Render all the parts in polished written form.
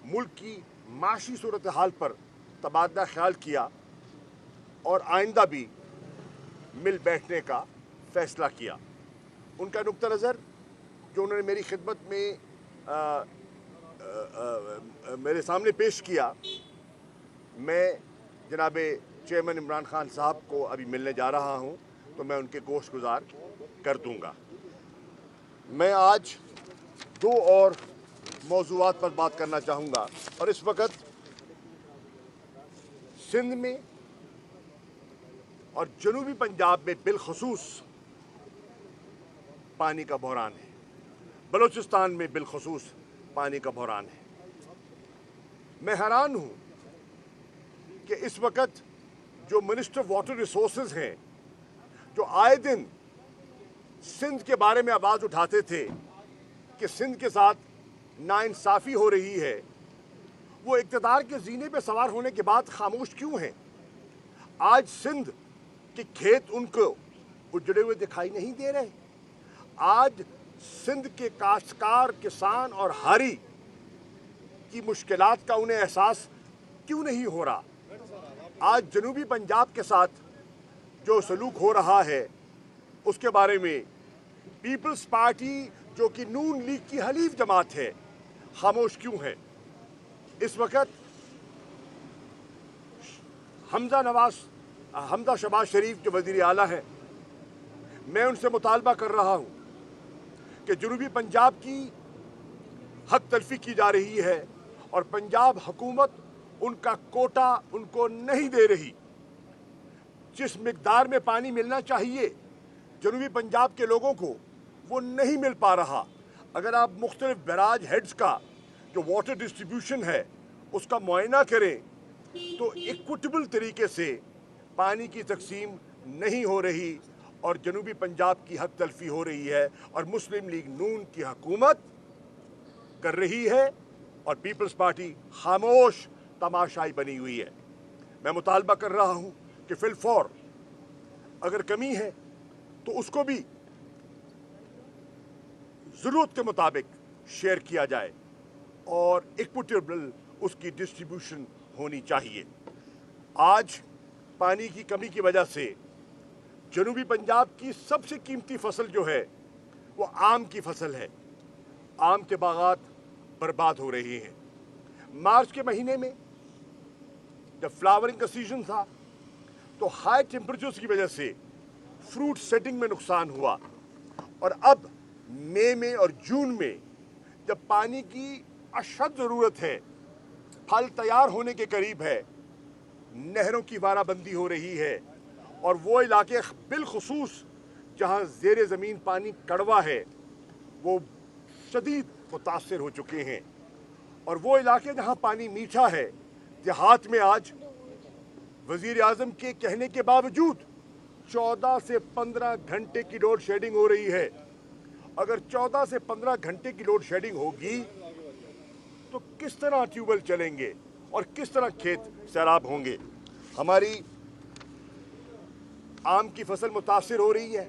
मुल्क की माशी सूरत हाल पर तबादला ख्याल किया और आइंदा भी मिल बैठने का फ़ैसला किया। उनका नुक्ता नज़र जो उन्होंने मेरी खिदमत में मेरे सामने पेश किया, मैं जनाब चेयरमैन इमरान खान साहब को अभी मिलने जा रहा हूं, तो मैं उनके गोश गुजार कर दूंगा। मैं आज दो और मौज़ूआत पर बात करना चाहूँगा और इस वक्त सिंध में और जनूबी पंजाब में बिलखसूस पानी का बहरान है, बलूचिस्तान में बिलखसूस पानी का बहरान है। मैं हैरान हूँ कि इस वक्त जो मिनिस्टर ऑफ वाटर रिसोर्सेज हैं, जो आए दिन सिंध के बारे में आवाज़ उठाते थे कि सिंध के साथ नाइंसाफ़ी हो रही है, वो इक़्तिदार के ज़ीने पे सवार होने के बाद खामोश क्यों हैं? आज सिंध के खेत उनको उजड़े हुए दिखाई नहीं दे रहे। आज सिंध के काश्तकार, किसान और हारी की मुश्किलात का उन्हें एहसास क्यों नहीं हो रहा? आज जनूबी पंजाब के साथ जो सलूक हो रहा है उसके बारे में पीपल्स पार्टी, जो कि नून लीग की हलीफ जमात है, खामोश क्यों है? इस वक्त हमजा शहबाज शरीफ जो वज़ीर आला है, मैं उनसे मुतालबा कर रहा हूँ कि जनूबी पंजाब की हक तलफी की जा रही है और पंजाब हुकूमत उनका कोटा उनको नहीं दे रही। जिस मिकदार में पानी मिलना चाहिए जनूबी पंजाब के लोगों को, वो नहीं मिल पा रहा। अगर आप मुख्तलिफ बैराज हेड्स का जो वाटर डिस्ट्रीब्यूशन है उसका मुआयना करें तो इक्विटेबल तरीके से पानी की तकसीम नहीं हो रही और जनूबी पंजाब की हक तलफी हो रही है और मुस्लिम लीग नून की हुकूमत कर रही है और पीपल्स पार्टी खामोश तमाशाई बनी हुई है। मैं मुतालबा कर रहा हूँ कि फिलफौर अगर कमी है तो उसको भी ज़रूरत के मुताबिक शेयर किया जाए और इक्विटेबल उसकी डिस्ट्रीब्यूशन होनी चाहिए। आज पानी की कमी की वजह से जनूबी पंजाब की सबसे कीमती फसल जो है वो आम की फसल है। आम के बागात बर्बाद हो रहे हैं। मार्च के महीने में जब फ्लावरिंग का सीजन था तो हाई टेम्परेचर्स की वजह से फ्रूट सेटिंग में नुकसान हुआ और अब मई में और जून में जब पानी की अशद ज़रूरत है, फल तैयार होने के करीब है, नहरों की वाराबंदी हो रही है और वो इलाके बिलखुसूस जहाँ ज़ेरे ज़मीन पानी कड़वा है वो शदीद मुतासर हो चुके हैं और वो इलाके जहाँ पानी मीठा है, देहात में आज वज़ीर आज़म के कहने के बावजूद 14 से 15 घंटे की लोड शेडिंग हो रही है। अगर 14 से 15 घंटे की लोड शेडिंग होगी तो किस तरह ट्यूबवेल चलेंगे और किस तरह खेत सैराब होंगे? हमारी आम की फसल मुतासर हो रही है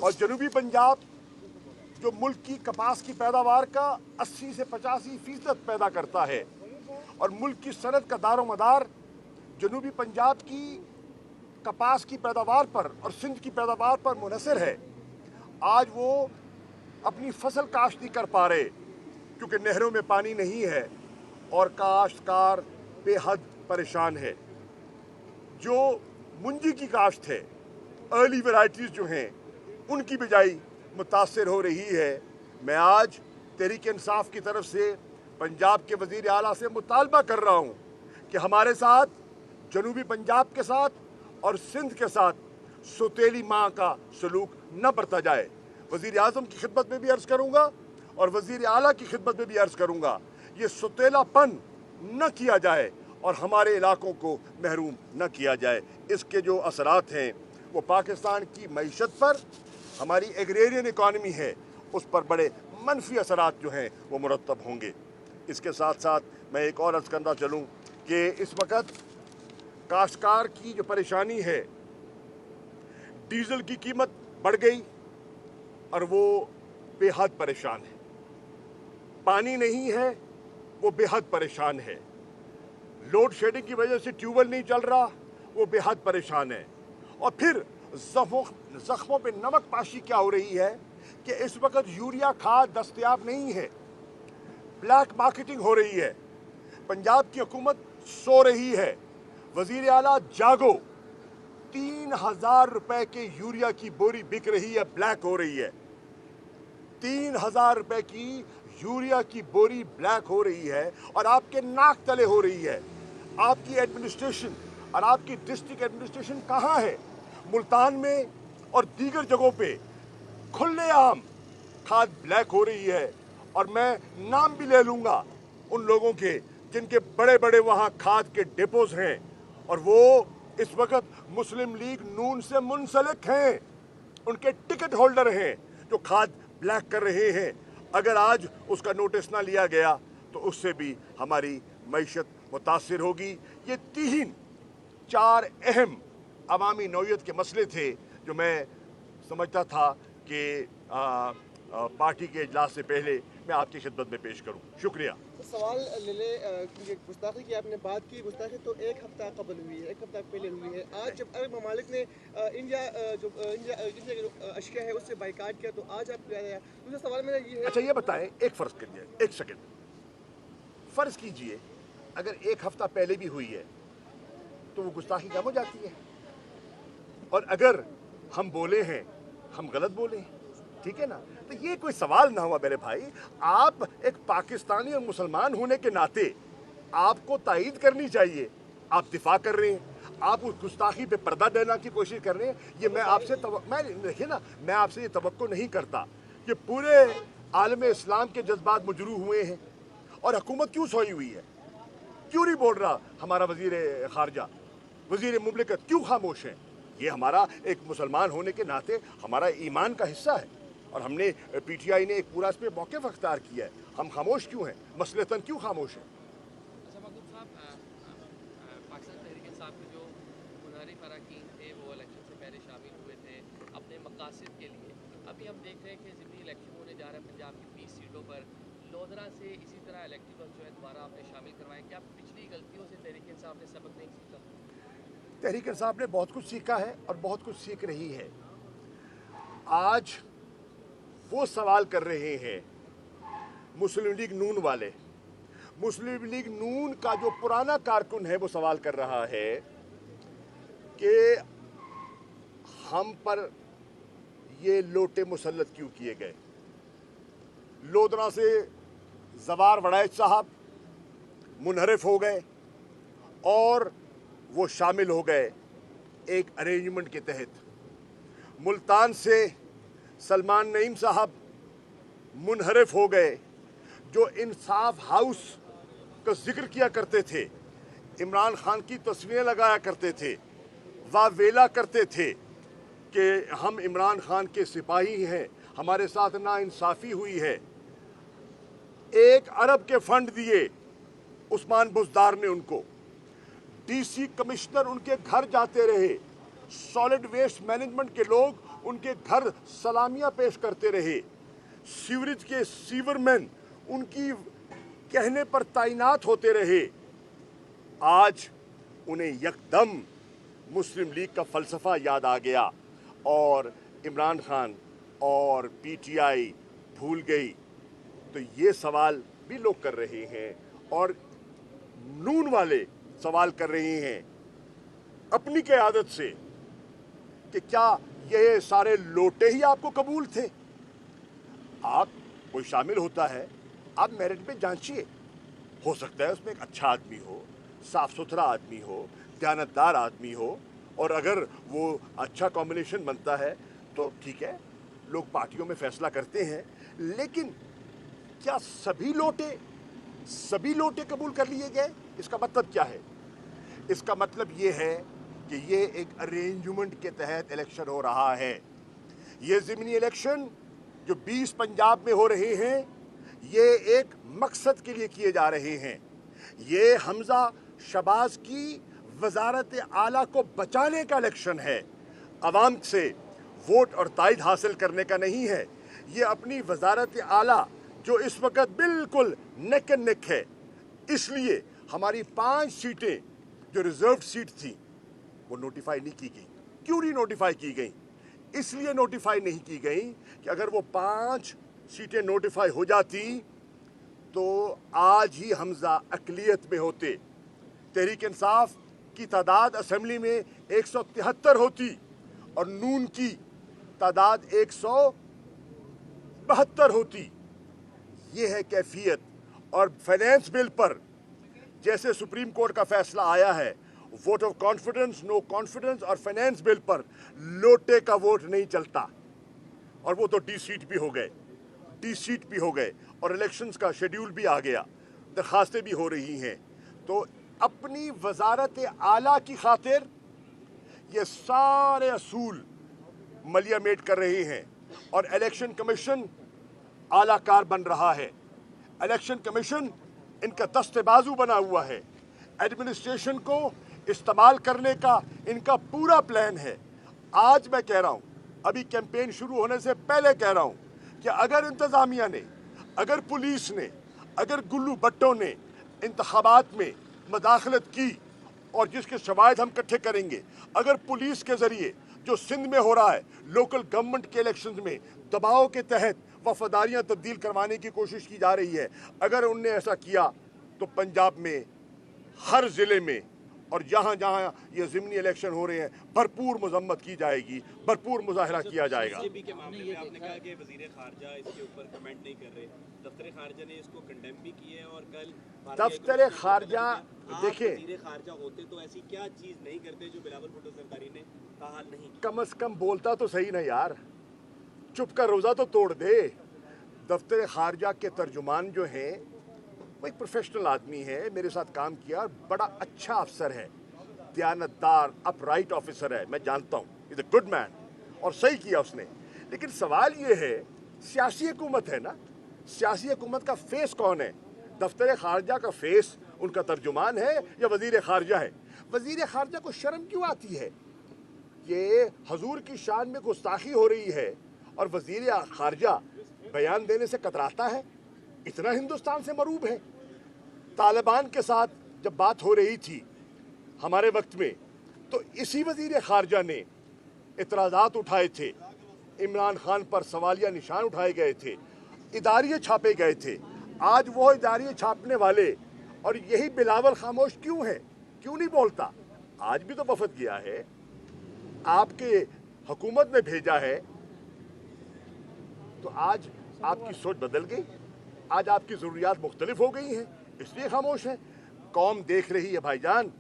और जनूबी पंजाब जो मुल्क की कपास की पैदावार का 80 से 85% पैदा करता है और मुल्क की सनत का दारोमदार जनूबी पंजाब की कपास की पैदावार पर और सिंध की पैदावार पर मुनहसर है। आज वो अपनी फसल काश्त नहीं कर पा रहे क्योंकि नहरों में पानी नहीं है और काश्तकार बेहद परेशान है। जो मुंजी की काश्त है, अर्ली वैरायटीज़ जो हैं, उनकी बिजाई मुतासर हो रही है। मैं आज तहरीक इंसाफ की तरफ से पंजाब के वज़ीर आला से मुतालबा कर रहा हूँ कि हमारे साथ, जनूबी पंजाब के साथ और सिंध के साथ सौतेली माँ का सलूक न बरता जाए। वज़ीर आज़म की खिदमत में भी अर्ज़ करूँगा और वज़ीर आला की खिदमत में भी अर्ज़ करूँगा, ये सौतेलापन न किया जाए और हमारे इलाकों को महरूम न किया जाए। इसके जो असरात हैं वो पाकिस्तान की मईशत पर, हमारी एग्रेरियन इकॉनमी है उस पर बड़े मनफी असरात जो हैं वो मुरतब होंगे। इसके साथ साथ मैं एक और अर्ज़ करना चलूँ कि इस वक्त काश्तकार की जो परेशानी है, डीज़ल की कीमत बढ़ गई और वो बेहद परेशान है। पानी नहीं है वो बेहद परेशान है। लोड शेडिंग की वजह से ट्यूबवेल नहीं चल रहा, वो बेहद परेशान है। और फिर जख्मों पे नमक पाशी क्या हो रही है कि इस वक्त यूरिया खाद दस्तयाब नहीं है, ब्लैक मार्केटिंग हो रही है, पंजाब की हुकूमत सो रही है। वजीर आला जागो, 3000 रुपए के यूरिया की बोरी बिक रही है, ब्लैक हो रही है। 3000 रुपए की यूरिया की बोरी ब्लैक हो रही है और आपके नाक तले हो रही है। आपकी एडमिनिस्ट्रेशन और आपकी डिस्ट्रिक्ट एडमिनिस्ट्रेशन कहाँ है? मुल्तान में और दीगर जगहों पे खुलेआम खाद ब्लैक हो रही है। और मैं नाम भी ले लूँगा उन लोगों के जिनके बड़े बड़े वहाँ खाद के डिपोज हैं और वो इस वक्त मुस्लिम लीग नून से मुंसलिक हैं, उनके टिकट होल्डर हैं जो खाद ब्लैक कर रहे हैं। अगर आज उसका नोटिस ना लिया गया तो उससे भी हमारी मईशत मुतासिर होगी। ये 3-4 अहम अवामी नौयत के मसले थे जो मैं समझता था कि पार्टी के इजलास से पहले मैं आपकी खिदमत में पेश करूं। शुक्रिया। सवाल ले ले, क्योंकि गुस्ताखी की आपने बात की, गुस्ताखी तो एक हफ्ता कबल हुई है, एक हफ्ता पहले हुई है। आज जब अरब ममालिक ने इंडिया के जो अशिया है उससे बाइकाट किया तो आज आप दूसरा सवाल मेरा ये है। अच्छा ये बताएं, एक फ़र्ज़ कीजिए, एक सेकंड फ़र्ज़ कीजिए अगर एक हफ्ता पहले भी हुई है तो वो गुस्ताखी कम हो जाती है। और अगर हम बोले हैं, हम गलत बोले हैं, ठीक है ना, तो ये कोई सवाल ना हुआ मेरे भाई। आप एक पाकिस्तानी और मुसलमान होने के नाते आपको तायीद करनी चाहिए। आप दिफा कर रहे हैं, आप उस गुस्ताखी पे पर्दा देना की कोशिश कर रहे हैं। ये मैं आपसे देखिए ना, मैं आपसे ये तवक्को नहीं करता कि पूरे आलम इस्लाम के जज्बात मुजरू हुए हैं और हुकूमत क्यों सोई हुई है, क्यों नहीं बोल रहा हमारा वजीर खारजा, वजीर मुमलिकत क्यों खामोश है? ये हमारा एक मुसलमान होने के नाते हमारा ईमान का हिस्सा है और हमने PTI ने एक पूरा इस पर मौक़िफ़ अख्तियार किया है। हम खामोश क्यों हैं, मसलतन क्यों खामोश हैं? अच्छा महबूब साहब, पाकिस्तान तहरीक इंसाफ के जो मुनहरिफ अरकान थे वो इलेक्शन से पहले शामिल हुए थे अपने मकासद के लिए। अभी हम देख रहे हैं कि ज़िमनी इलेक्शन होने जा रहा है पंजाब की 20 सीटों पर। लोधरा से इसी तरह इलेक्टिवल जो है दोबारा आपने शामिल करवाएं। क्या पिछली गलतियों से तहरीक इंसाफ ने सबक नहीं सीखा? तहरीक इंसाफ ने बहुत कुछ सीखा है और बहुत कुछ सीख रही है। आज वो सवाल कर रहे हैं मुस्लिम लीग नून वाले, मुस्लिम लीग नून का जो पुराना कारकुन है वो सवाल कर रहा है कि हम पर ये लोटे मुसल्लत क्यों किए गए। लोधरा से जवार वड़ैच साहब मुनहरिफ हो गए और वो शामिल हो गए एक अरेंजमेंट के तहत। मुल्तान से सलमान नईम साहब मुनहरिफ हो गए जो इंसाफ हाउस का जिक्र किया करते थे, इमरान खान की तस्वीरें लगाया करते थे, वावेला करते थे कि हम इमरान खान के सिपाही हैं, हमारे साथ नाइंसाफ़ी हुई है। 1 अरब के फंड दिए उस्मान बुज़दार ने उनको, DC कमिश्नर उनके घर जाते रहे, सॉलिड वेस्ट मैनेजमेंट के लोग उनके घर सलामियां पेश करते रहे, सीवरेज के सीवरमैन उनकी कहने पर तैनात होते रहे। आज उन्हें यकदम मुस्लिम लीग का फ़लसफ़ा याद आ गया और इमरान खान और PTI भूल गई। तो ये सवाल भी लोग कर रहे हैं और नून वाले सवाल कर रहे हैं अपनी क़यादत से कि क्या ये सारे लोटे ही आपको कबूल थे। आप कोई शामिल होता है, आप मेरिट पे जांचिए, हो सकता है उसमें एक अच्छा आदमी हो, साफ़ सुथरा आदमी हो, दयानतदार आदमी हो, और अगर वो अच्छा कॉम्बिनेशन बनता है तो ठीक है, लोग पार्टियों में फ़ैसला करते हैं। लेकिन क्या सभी लोटे कबूल कर लिए गए? इसका मतलब क्या है? इसका मतलब ये है कि ये एक अरेंजमेंट के तहत इलेक्शन हो रहा है। ये ज़िमनी इलेक्शन जो 20 पंजाब में हो रहे हैं, ये एक मकसद के लिए किए जा रहे हैं। ये हमजा शबाज की वजारत आला को बचाने का इलेक्शन है, अवाम से वोट और तायद हासिल करने का नहीं है। ये अपनी वजारत आला जो इस वक्त बिल्कुल नेक एंड नेक है, इसलिए हमारी 5 सीटें जो रिजर्व्ड सीट थी वो नोटिफाई नहीं की गई। क्यों नहीं नोटिफाई की गई? इसलिए नोटिफाई नहीं की गई कि अगर वो 5 सीटें नोटिफाई हो जाती तो आज ही हमजा अकलियत में होते। तहरीक इंसाफ की तादाद असेंबली में 173 होती और नून की तादाद 172 होती। ये है कैफियत। और फाइनेंस बिल पर जैसे सुप्रीम कोर्ट का फैसला आया है, vote of confidence, no confidence और फाइनेंस बिल पर लोटे का वोट नहीं चलता। और वो तो डी सीट भी हो गए और इलेक्शंस का शेड्यूल भी आ गया, दरखास्तें भी हो रही हैं। तो अपनी वजारत आला की खातिर ये सारे असूल मलियामेट कर रहे हैं और इलेक्शन कमीशन आलाकार बन रहा है। इलेक्शन कमीशन इनका दस्तेबाजू बना हुआ है। एडमिनिस्ट्रेशन को इस्तेमाल करने का इनका पूरा प्लान है। आज मैं कह रहा हूँ, अभी कैंपेन शुरू होने से पहले कह रहा हूँ कि अगर इंतज़ामिया ने, अगर पुलिस ने, अगर गुल्लू भट्टों ने इंतखाबात में मदाखलत की और जिसके शवाहिद हम इकट्ठे करेंगे, अगर पुलिस के ज़रिए जो सिंध में हो रहा है लोकल गवर्नमेंट के इलेक्शंस में दबाव के तहत वफादारियाँ तब्दील करवाने की कोशिश की जा रही है, अगर उनने ऐसा किया तो पंजाब में हर ज़िले में और जहाँ जहाँ ये ज़िमनी इलेक्शन हो रहे हैं भरपूर मजम्मत की जाएगी, भरपूर मुजाहरा किया जाएगा। बीजेपी के मामले में आपने कहा कि वज़ीर ख़ारजा इसके ऊपर कमेंट नहीं कर रहे, दफ्तर ख़ारजा ने इसको कंडेम भी किया है और कल दफ्तर ख़ारजा, देखिए वज़ीर ख़ारजा होते तो ऐसी क्या चीज़ नहीं करते जो बिलावल भुट्टो सरकारी ने कहा नहीं। कम से कम बोलता तो सही ना यार, चुप का रोज़ा तो तोड़ दे। दफ्तर ख़ारजा के तर्जुमान जो हैं वो एक प्रोफेशनल आदमी है, मेरे साथ काम किया, बड़ा अच्छा अफसर है, दयानतदार अपराइट ऑफिसर है, मैं जानता हूँ, इज़ अ गुड मैन और सही किया उसने। लेकिन सवाल ये है, सियासी हुकूमत है ना, सियासी हुकूमत का फेस कौन है? दफ्तर ख़ारजा का फेस उनका तर्जुमान है या वज़ीर ख़ारजा है? वज़ीर ख़ारजा को शर्म क्यों आती है? ये हजूर की शान में गुस्ताखी हो रही है और वज़ीर ख़ारजा बयान देने से कतराता है। इतना हिंदुस्तान से मरूब है। तालिबान के साथ जब बात हो रही थी हमारे वक्त में तो इसी वज़ीर ख़ारजा ने इतराज़ात उठाए थे, इमरान खान पर सवालिया निशान उठाए गए थे, इदारिये छापे गए थे। आज वो इदारिये छापने वाले और यही बिलावल खामोश क्यों है, क्यों नहीं बोलता? आज भी तो वफद गया है, आपके हुकूमत ने भेजा है, तो आज आपकी सोच बदल गई, आज आपकी ज़रूरियात मुख्तलिफ हो गई हैं, इसलिए खामोश है। कौम देख रही है भाईजान,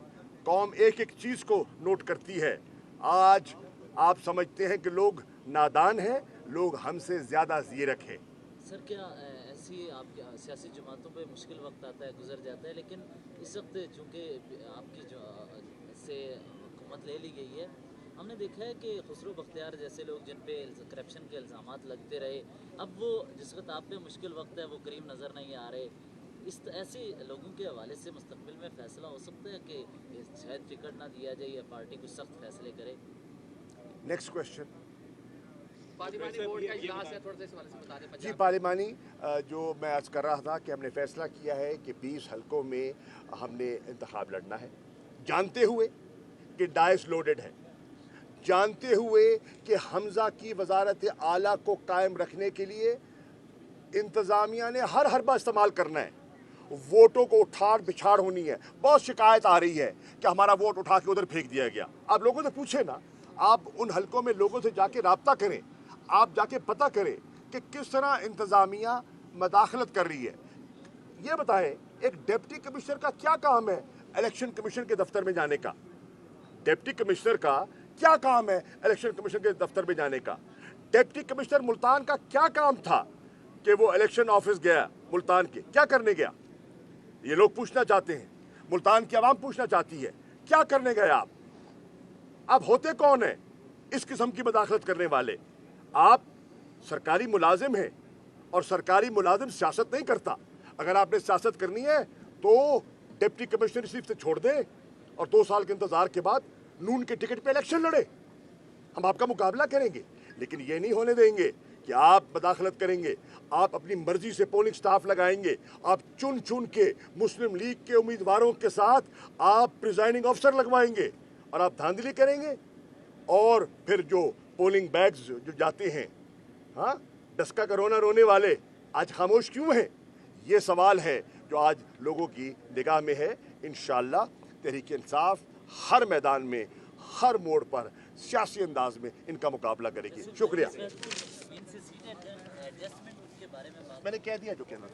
कौम एक एक चीज़ को नोट करती है। आज आप समझते हैं कि लोग नादान हैं, लोग हमसे ज़्यादा ज़ीरक हैं। सर क्या ऐसी आपकी सियासी जमातों पे मुश्किल वक्त आता है, गुजर जाता है, लेकिन इस वक्त चूँकि आपकी जो से हुकूमत ले ली गई है, हमने देखा है कि खुसरो बख्तियार जैसे लोग जिन पे करप्शन के इल्ज़ामात लगते रहे, अब वो जिस वक्त आप पे मुश्किल वक्त है वो करीब नज़र नहीं आ रहे। इस ऐसे लोगों के हवाले से मुस्तकबिल में फ़ैसला हो सकता है कि शायद टिकट ना दिया जाए या पार्टी कुछ सख्त फैसले करे। Next question. पार्लिमानी बोर्ड का इजलास है, थोड़ा सा इस वाले से बता दें। जी, पार्लिमानी जो मैं आज कर रहा था कि हमने फैसला किया है कि 20 हलकों में हमने इंतखाब लड़ना है, जानते हुए कि डाइस लोडेड है, जानते हुए कि हमजा की वजारत आला को कायम रखने के लिए इंतज़ामिया ने हर हरबा इस्तेमाल करना है, वोटों को उठाड़ बिछाड़ होनी है। बहुत शिकायत आ रही है कि हमारा वोट उठा के उधर फेंक दिया गया। आप लोगों से पूछे ना, आप उन हलकों में लोगों से जाके राब्ता करें, आप जाके पता करें कि किस तरह इंतज़ामिया मदाखलत कर रही है। ये बताएं, एक डिप्टी कमिश्नर का क्या काम है इलेक्शन कमीशन के दफ्तर में जाने का? डिप्टी कमिश्नर का क्या काम है इलेक्शन कमीशन के दफ्तर में जाने का? डिप्टी कमिश्नर मुल्तान का क्या काम था कि वो इलेक्शन ऑफिस गया? मुल्तान के क्या करने गया? ये लोग पूछना चाहते हैं, मुल्तान की आवाम पूछना चाहती है, क्या करने गए आप? आप होते कौन है इस किस्म की मदाखलत करने वाले? आप सरकारी मुलाजिम हैं और सरकारी मुलाजिम सियासत नहीं करता। अगर आपने सियासत करनी है तो डिप्टी कमिश्नरशिप से छोड़ दें और 2 साल के इंतजार के बाद नून के टिकट पे इलेक्शन लड़े, हम आपका मुकाबला करेंगे। लेकिन ये नहीं होने देंगे कि आप मदाखलत करेंगे, आप अपनी मर्जी से पोलिंग स्टाफ लगाएंगे, आप चुन चुन के मुस्लिम लीग के उम्मीदवारों के साथ आप प्रिजाइडिंग अफसर लगवाएंगे और आप धांधली करेंगे, और फिर जो पोलिंग बैग्स जो जाते हैं, हाँ, डस्का का रोना रोने वाले आज खामोश क्यों हैं? ये सवाल है जो आज लोगों की निगाह में है। इंशाअल्लाह तहरीक इंसाफ हर मैदान में, हर मोड़ पर सियासी अंदाज में इनका मुकाबला करेगी। शुक्रिया। एडजस्टमेंट के बारे में बात मैंने कह दिया जो कहना।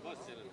बस चलो